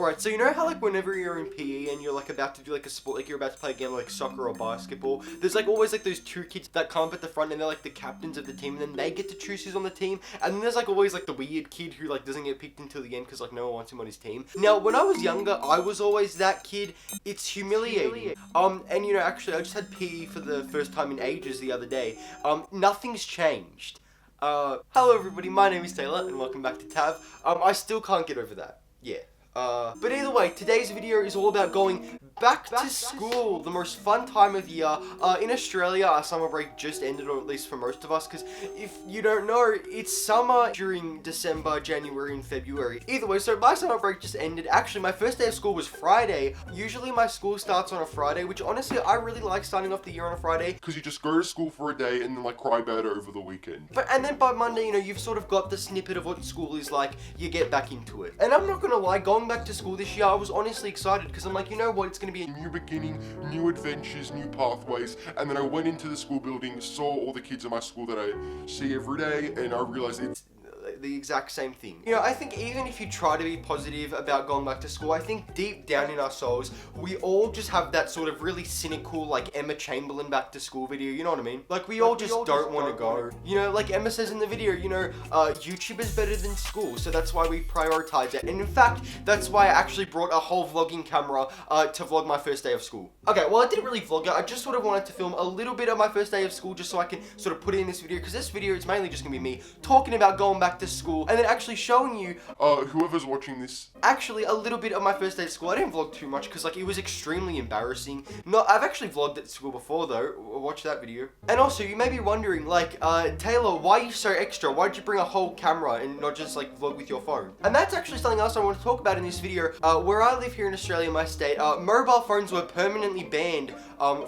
Alright, so you know how like whenever you're in PE and you're like about to do like a sport, like you're about to play a game like soccer or basketball, there's like always like those two kids that come up at the front and they're like the captains of the team, and then they get to choose who's on the team, and then there's like always like the weird kid who like doesn't get picked until the end because like no one wants him on his team. Now when I was younger, I was always that kid. It's humiliating. And you know, actually I just had PE for the first time in ages the other day. Nothing's changed. Hello everybody, my name is Taylor and welcome back to Tav. I still can't get over that. Yeah. But either way, today's video is all about going back to school, the most fun time of year. In Australia, our summer break just ended, or at least for most of us, because if you don't know, it's summer during December, January, and February. Either way, so my summer break just ended. Actually, my first day of school was Friday. Usually my school starts on a Friday, which honestly, I really like starting off the year on a Friday. Because you just go to school for a day and then like cry about it over the weekend. And then by Monday, you know, you've sort of got the snippet of what school is like, you get back into it. And I'm not gonna lie, going back to school this year, I was honestly excited, because I'm like, you know what, it's gonna be a new beginning, new adventures, new pathways. And then I went into the school building, saw all the kids in my school that I see every day, and I realized it's the exact same thing. You know, I think even if you try to be positive about going back to school, I think deep down in our souls, we all just have that sort of really cynical, like Emma Chamberlain back to school video, you know what I mean? Like we all just don't want to go. You know, like Emma says in the video, you know, YouTube is better than school, so that's why we prioritize it. And in fact, that's why I actually brought a whole vlogging camera to vlog my first day of school. Okay, well I didn't really vlog it, I just sort of wanted to film a little bit of my first day of school just so I can sort of put it in this video, because this video is mainly just gonna be me talking about going back to school and then actually showing you whoever's watching this, actually a little bit of my first day of school. I didn't vlog too much because like it was extremely embarrassing. No, I've actually vlogged at school before though. Watch that video. And also you may be wondering like, Taylor, why are you so extra? Why did you bring a whole camera and not just like vlog with your phone? And that's actually something else I want to talk about in this video. Where I live here in Australia, my state, mobile phones were permanently banned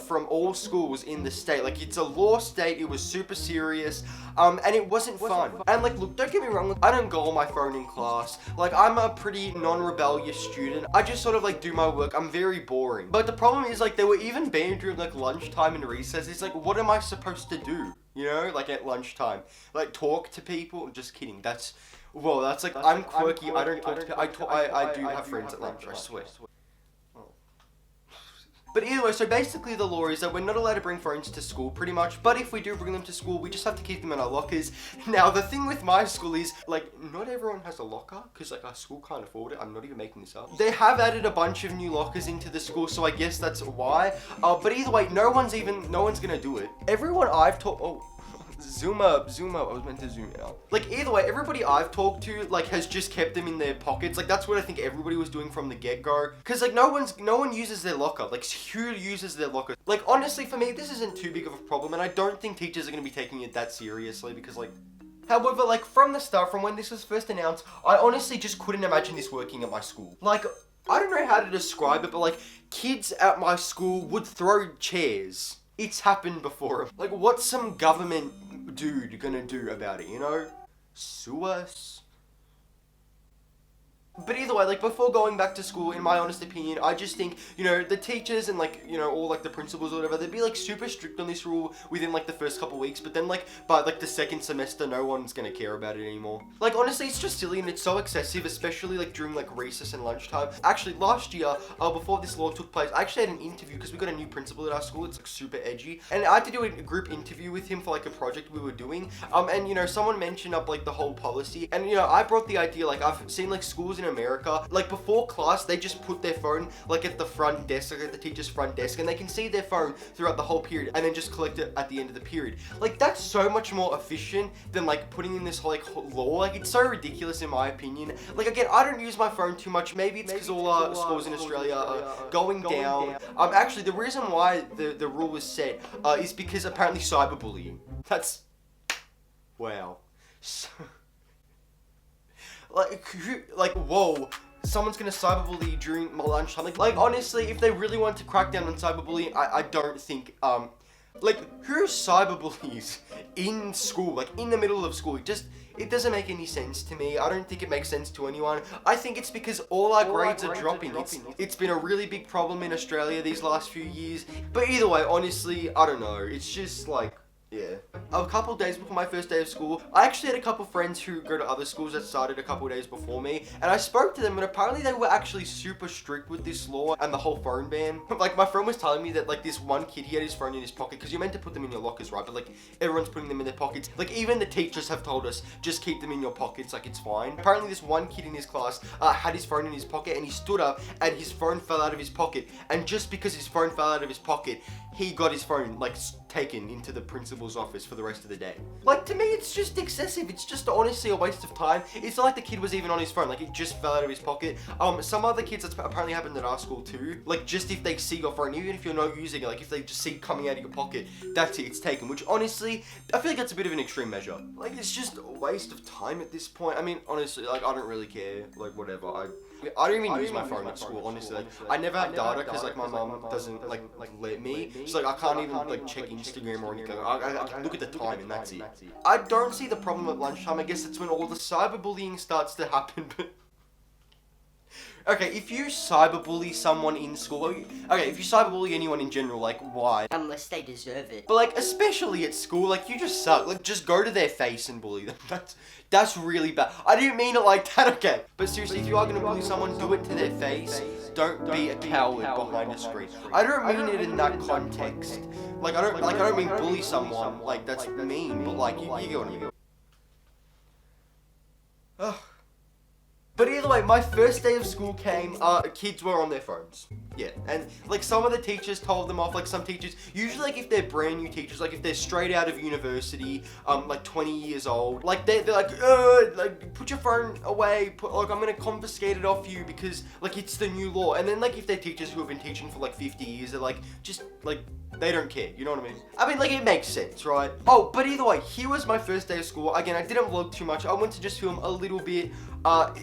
from all schools in the state. Like it's a law state, it was super serious, and it wasn't fun. And like, look, don't get me wrong, I don't go on my phone in class. Like I'm a pretty non-rebellious student. I just sort of like do my work. I'm very boring. But the problem is like they were even banned during like lunchtime and recess. It's like, what am I supposed to do? You know, like at lunchtime, like talk to people? Just kidding. That's like, I'm quirky. I don't talk to people. I do have friends at lunch, I swear. But either way, so basically the law is that we're not allowed to bring phones to school, pretty much. But if we do bring them to school, we just have to keep them in our lockers. Now, the thing with my school is, like, not everyone has a locker, because, like, our school can't afford it. I'm not even making this up. They have added a bunch of new lockers into the school, so I guess that's why. But either way, no one's gonna do it. Everyone I've talked... Zoom up, I was meant to zoom out. Like, either way, everybody I've talked to, like, has just kept them in their pockets. Like, that's what I think everybody was doing from the get-go. Because, like, no one uses their locker. Like, who uses their locker? Like, honestly, for me, this isn't too big of a problem, and I don't think teachers are going to be taking it that seriously, because, like... However, like, from the start, from when this was first announced, I honestly just couldn't imagine this working at my school. Like, I don't know how to describe it, but, like, kids at my school would throw chairs. It's happened before. Like, what's some government dude gonna do about it, you know? Sue us? But either way, like, before going back to school, in my honest opinion, I just think, you know, the teachers and, like, you know, all, like, the principals or whatever, they'd be, like, super strict on this rule within, like, the first couple weeks, but then, like, by, like, the second semester, no one's gonna care about it anymore. Like, honestly, it's just silly, and it's so excessive, especially, like, during, like, recess and lunchtime. Actually, last year, before this law took place, I actually had an interview, because we got a new principal at our school. It's, like, super edgy, and I had to do a group interview with him for, like, a project we were doing, and, you know, someone mentioned up, like, the whole policy, and, you know, I brought the idea, like, I've seen, like, schools in America, like, before class, they just put their phone, like, at the front desk, like, at the teacher's front desk, and they can see their phone throughout the whole period, and then just collect it at the end of the period. Like, that's so much more efficient than, like, putting in this whole, like, law. Like, it's so ridiculous in my opinion. Like, again, I don't use my phone too much. Maybe it's because all schools in Australia are going down. Actually, the reason why the rule was set is because apparently cyberbullying. That's... Wow. So... Like, whoa. Someone's gonna cyberbully you during my lunchtime. Like, honestly, if they really want to crack down on cyberbullying, I don't think, like, who cyberbullies in school, like, in the middle of school? It doesn't make any sense to me. I don't think it makes sense to anyone. I think it's because all our grades are dropping. It's been a really big problem in Australia these last few years. But either way, honestly, I don't know. It's just, like... Yeah. A couple days before my first day of school, I actually had a couple friends who go to other schools that started a couple days before me, and I spoke to them, and apparently they were actually super strict with this law and the whole phone ban. Like, my friend was telling me that, like, this one kid, he had his phone in his pocket, because you're meant to put them in your lockers, right? But, like, everyone's putting them in their pockets. Like, even the teachers have told us, just keep them in your pockets, like, it's fine. Apparently, this one kid in his class had his phone in his pocket, and he stood up, and his phone fell out of his pocket, and just because his phone fell out of his pocket, he got his phone, like, taken into the principal's office for the rest of the day. Like, to me, it's just excessive. It's just honestly a waste of time. It's not like the kid was even on his phone. Like, it just fell out of his pocket. Some other kids, that's apparently happened at our school too. Like, just if they see your phone, even if you're not using it, like, if they just see it coming out of your pocket, that's it, it's taken. Which, honestly, I feel like that's a bit of an extreme measure. Like, it's just a waste of time at this point. I mean, honestly, like, I don't really care. Like, whatever. I don't even use my phone at school, honestly. Like, I never have data because, like, my mom doesn't, like let me. So, like, I can't even, like, check Instagram or anything. I look at the time and that's it. I don't see the problem at lunchtime. I guess it's when all the cyberbullying starts to happen, but... Okay, if you cyberbully someone in school, okay, if you cyberbully anyone in general, like, why? Unless they deserve it. But, like, especially at school, like, you just suck. Like, just go to their face and bully them. That's really bad. I didn't mean it like that, okay? But seriously, if you are gonna bully someone, do it to their face. Don't be a coward behind a screen. I don't mean it in that context. Like, I don't mean bully someone. Like, that's mean, but, like, you get what I mean. Ugh. But either way, my first day of school came, kids were on their phones. Yeah, and, like, some of the teachers told them off, like, some teachers, usually, like, if they're brand new teachers, like, if they're straight out of university, like, 20 years old, like, they're like, put your phone away, like, I'm gonna confiscate it off you because, like, it's the new law. And then, like, if they're teachers who have been teaching for, like, 50 years, they're, like, just, like, they don't care, you know what I mean? I mean, like, it makes sense, right? Oh, but either way, here was my first day of school. Again, I didn't vlog too much. I went to just film a little bit.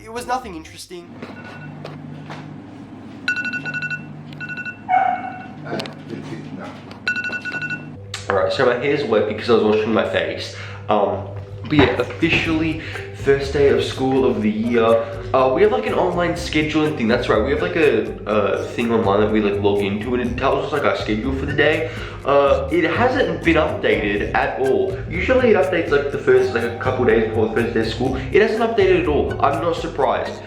It was nothing interesting. Alright, so my hair's wet because I was washing my face. But yeah, officially, first day of school of the year. We have like an online scheduling thing, that's right. We have like a thing online that we like log into and it tells us like our schedule for the day. It hasn't been updated at all. Usually it updates like the first, like a couple days before the first day of school. It hasn't updated at all. I'm not surprised.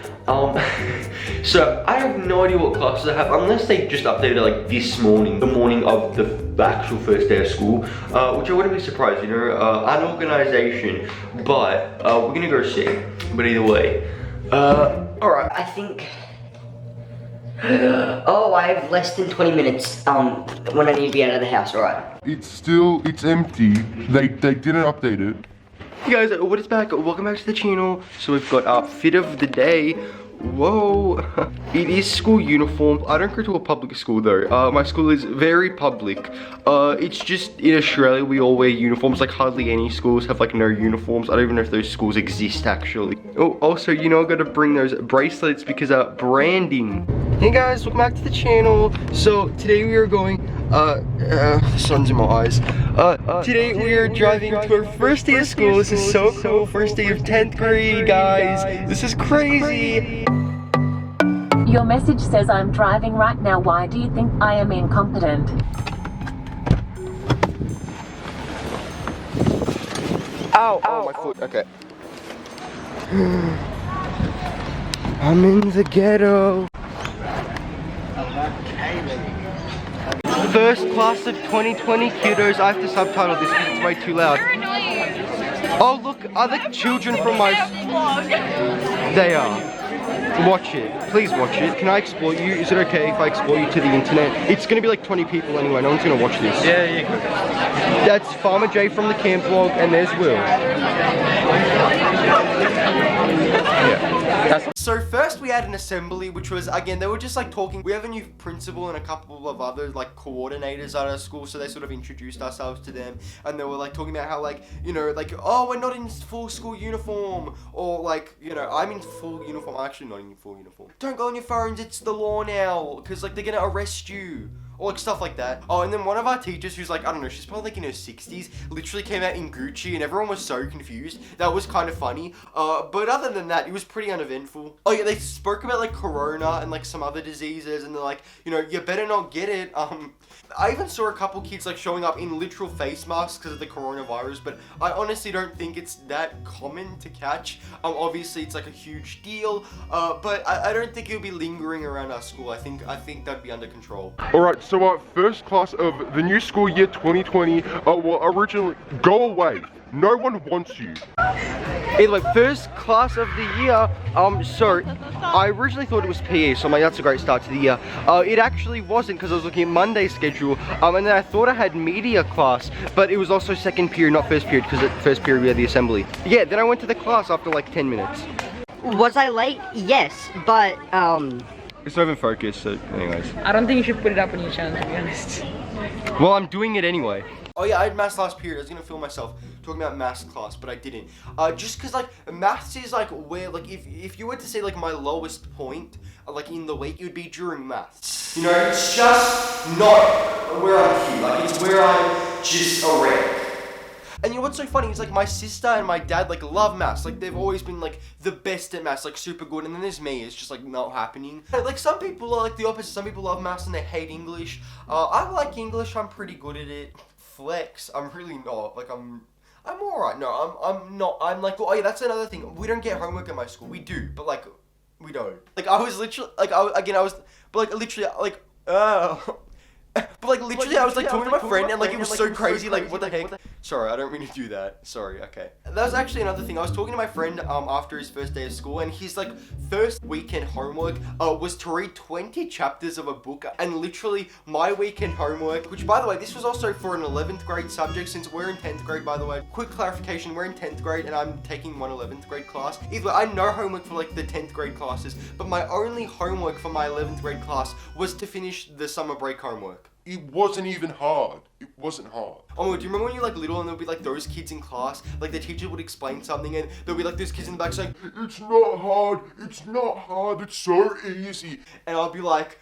So I have no idea what classes I have unless they just updated it like this morning, the morning of the actual first day of school, which I wouldn't be surprised, you know, unorganization, but we're gonna go see. But either way, Alright, I think... Oh, I have less than 20 minutes, when I need to be out of the house, alright. It's empty. They didn't update it. hey guys, what is back? Welcome back to the channel. So we've got our fit of the day. Whoa, it is school uniform. I don't go to a public school though. My school is very public. It's just in Australia we all wear uniforms. Like hardly any schools have like no uniforms. I don't even know if those schools exist actually. Oh, also, you know, I gotta bring those bracelets because branding. Hey guys, welcome back to the channel. So today we are going, the sun's in my eyes. Today we are driving to our first day of school. This is so cool. First day of 10th grade, guys. This is crazy. Your message says I'm driving right now. Why do you think I am incompetent? Ow, oh my foot, okay. I'm in the ghetto. First class of 2020 kiddos. I have to subtitle this because it's way too loud. Oh look, other children from my... They are. Watch it. Please watch it. Can I exploit you? Is it okay if I exploit you to the internet? It's gonna be like 20 people anyway. No one's gonna watch this. Yeah, you can. That's Farmer J from the camp vlog, and there's Will. Yeah. So first we had an assembly, which was, again, they were just like talking. We have a new principal and a couple of other like coordinators at our school, so they sort of introduced ourselves to them, and they were like talking about how like, you know, like, oh, we're not in full school uniform, or like, you know, I'm in full uniform. I'm actually not in full uniform. Don't go on your phones, it's the law now, because like they're gonna arrest you. or like stuff like that. Oh, and then one of our teachers who's like, I don't know, she's probably like in her 60s, literally came out in Gucci and everyone was so confused. That was kind of funny. But other than that, it was pretty uneventful. Oh yeah, they spoke about like corona and like some other diseases, and they're like, you know, you better not get it. I even saw a couple kids like showing up in literal face masks because of the coronavirus, but I honestly don't think it's that common to catch. Obviously it's like a huge deal, but I don't think it'll be lingering around our school. I think that'd be under control. Alright, so first class of the new school year 2020, well, originally, go away. No one wants you. Either way, first class of the year, so I originally thought it was PE, so I'm like, that's a great start to the year. It actually wasn't, because I was looking at Monday's schedule, and then I thought I had media class, but it was also second period, not first period, because at first period we had the assembly. Yeah, then I went to the class after like 10 minutes. Was I late? Yes, but It's not even focused, so anyways. I don't think you should put it up on your channel, to be honest. Well, I'm doing it anyway. Oh yeah, I had maths last period. I was gonna film myself talking about maths class, but I didn't. Just cause like maths is like where like if you were to say like my lowest point like in the week, it would be during maths. You know, it's just not where I'm cute. Like it's where I'm just a wreck. And you know what's so funny is like my sister and my dad like love maths. Like they've always been like the best at maths, like super good. And then there's me, it's just like not happening. Like some people are like the opposite. Some people love maths and they hate English. I like English, I'm pretty good at it. Flex, I'm really not. Like I'm alright. No, I'm not. I'm like, oh yeah, that's another thing. We don't get homework at my school. We do, but like we don't. Like I was literally like but like literally I was like talking to my friend and like it was so crazy, like what the heck. Sorry, I don't mean to do that. Sorry, okay. That was actually another thing. I was talking to my friend after his first day of school, and his like first weekend homework was to read 20 chapters of a book. And literally my weekend homework, which by the way, this was also for an 11th grade subject, since we're in 10th grade, by the way. Quick clarification, we're in 10th grade and I'm taking one 11th grade class. Either way, I know homework for like the 10th grade classes, but my only homework for my 11th grade class was to finish the summer break homework. It wasn't even hard. It wasn't hard. Oh, do you remember when you were like little and there'll be like those kids in class, like the teacher would explain something and there'll be like those kids in the back saying, It's not hard. It's not hard. It's so easy. and I'll be like,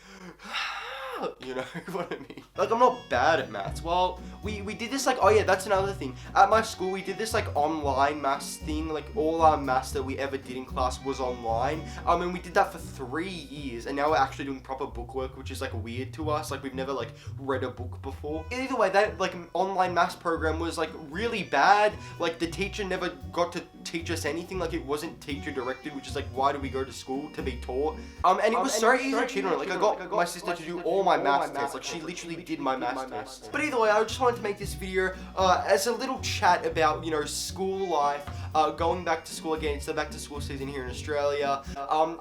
you know what I mean? Like I'm not bad at maths. Well, we did this like, oh yeah, that's another thing. At my school, we did this like online maths thing. Like all our maths that we ever did in class was online. And we did that for 3 years, and now we're actually doing proper bookwork, which is like weird to us. Like we've never like read a book before. Either way, that like online maths program was like really bad. Like the teacher never got to teach us anything. Like it wasn't teacher directed, which is like, why do we go to school to be taught? And it was so easy to cheat on it. Like I got my sister to do all my maths tests. Like she literally did my maths tests. But either way, I just wanted to make this video as a little chat about, you know, school life, going back to school again. It's the back to school season here in Australia.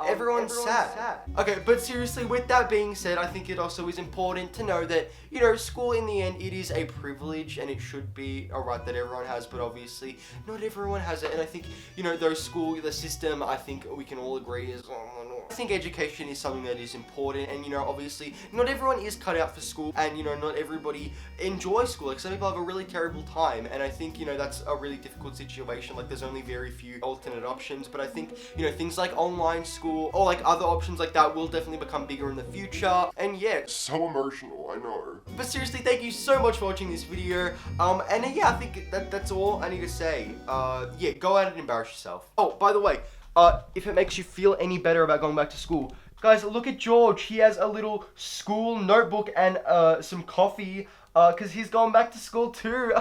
Everyone's sad. Okay, but seriously, with that being said, I think it also is important to know that, you know, school in the end, it is a privilege and it should be a right that everyone has, but obviously not everyone has it. And I think, you know, the system, I think we can all agree is, I think education is something that is important, and, you know, obviously not everyone is cut out for school, and, you know, not everybody enjoys school. Like some people have a really terrible time, and I think, you know, that's a really difficult situation. Like there's only very few alternate options, but I think, you know, things like online school or like other options like that will definitely become bigger in the future. And yeah, So emotional, I know. but seriously, thank you so much for watching this video. And yeah, I think that's all I need to say. Yeah, go out and embarrass yourself. Oh, by the way, if it makes you feel any better about going back to school, guys, look at George. He has a little school notebook and some coffee, because he's going back to school too.